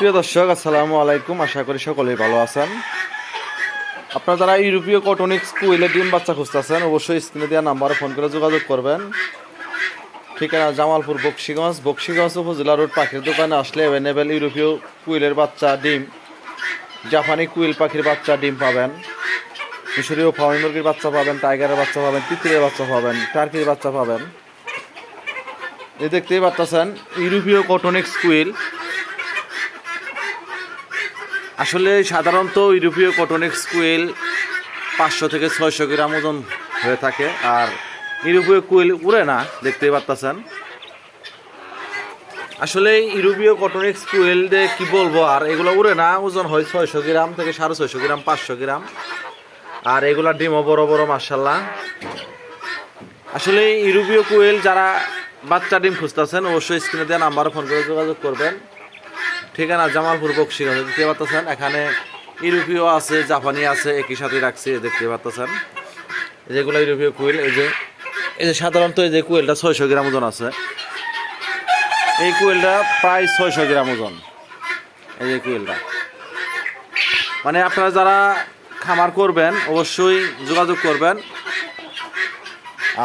সুপ্রিয় দর্শক, আসসালামু আলাইকুম। আশা করি সকলেই ভালো আছেন। আপনারা যারা ইউরোপীয় কটনিক্স কুইলের ডিম বাচ্চা খুঁজতেছেন, অবশ্যই স্ক্রিনে দেওয়া নাম্বারে ফোন করে যোগাযোগ করবেন। ঠিকানা জামালপুর বক্সিগঞ্জ উপজেলা রোড। পাখির দোকানে আসলে অ্যাভেলেবেল ইউরোপীয় কুইলের বাচ্চা, ডিম, জাপানি কুইল পাখির বাচ্চা ডিম পাবেন, মিশরীয় ফার্মি মুরগির বাচ্চা পাবেন, টাইগারের বাচ্চা পাবেন, তিতিরের বাচ্চা পাবেন, টার্কির বাচ্চা পাবেন। এই দেখতেই পাচ্ছেন ইউরোপীয় কটনিক্স কুইল। আসলে সাধারণত ইউরোপীয় কটনিক্স কুইল 500 থেকে 600 গ্রাম ওজন হয়ে থাকে। আর ইউরোপীয় কুইল উড়ে না, দেখতেই পাচ্ছেন। আসলে ইউরোপীয় কটনিক্স কুইল দিয়ে কী বলবো, আর এগুলো উড়ে না, ওজন হয় 600 গ্রাম থেকে 650 গ্রাম, 500 গ্রাম। আর এগুলা ডিমও বড় বড়, মার্শাল্লাহ। আসলে ইউরোপীয় কুইল যারা বাচ্চা ডিম খুঁজতেছেন, অবশ্যই স্ক্রিনে দেওয়া নাম্বারে ফোন করে যোগাযোগ করবেন। ঠিকানা জামালপুর বক্সিগঞ্জ। দেখতে পাচ্ছেন এখানে ইউরোপীয় আছে, জাপানি আছে, একই সাথে রাখছি। দেখতে পাচ্ছেন যেগুলো ইউরোপীয় কুইল। এই যে সাধারণত এই যে কুইলটা 600 গ্রাম ওজন আছে। এই কুইলটা প্রায় 600 গ্রাম ওজন। এই যে কুইলটা, মানে আপনারা যারা খামার করবেন অবশ্যই যোগাযোগ করবেন।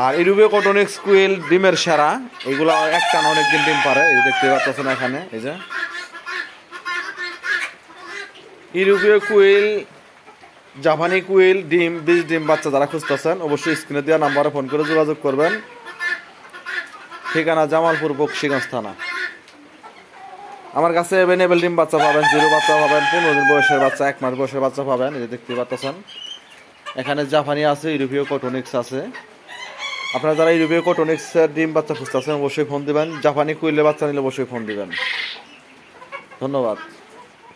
আর ইউরোপীয় কটনিক্স কুইল ডিমের সেরা। এগুলো একটা না অনেকদিন ডিম পারে। এই যে দেখতে পাচ্ছেন এখানে, এই যে ইউরোপীয় কুইল, জাপানি কুইল ডিম, 20 ডিম বাচ্চা যারা খুঁজতেছেন, অবশ্যই স্ক্রিনে দেওয়া নাম্বারে ফোন করে যোগাযোগ করবেন। ঠিকানা জামালপুর বক্সিগঞ্জ থানা। আমার কাছে অ্যাভেলেবেল ডিম বাচ্চা পাবেন, 0 বাচ্চা পাবেন, 15 দিন বয়সের বাচ্চা, 1 মাস বয়সের বাচ্চা পাবেন। এই যে দেখতে পাচ্ছেন এখানে জাপানি আছে, ইউরোপীয় কটনিক্স আছে। আপনারা যারা ইউরোপীয় কটনিক্সের ডিম বাচ্চা খুঁজতেছেন, অবশ্যই ফোন দিবেন। জাপানি কুইলের বাচ্চা নিলে অবশ্যই ফোন দিবেন। ধন্যবাদ।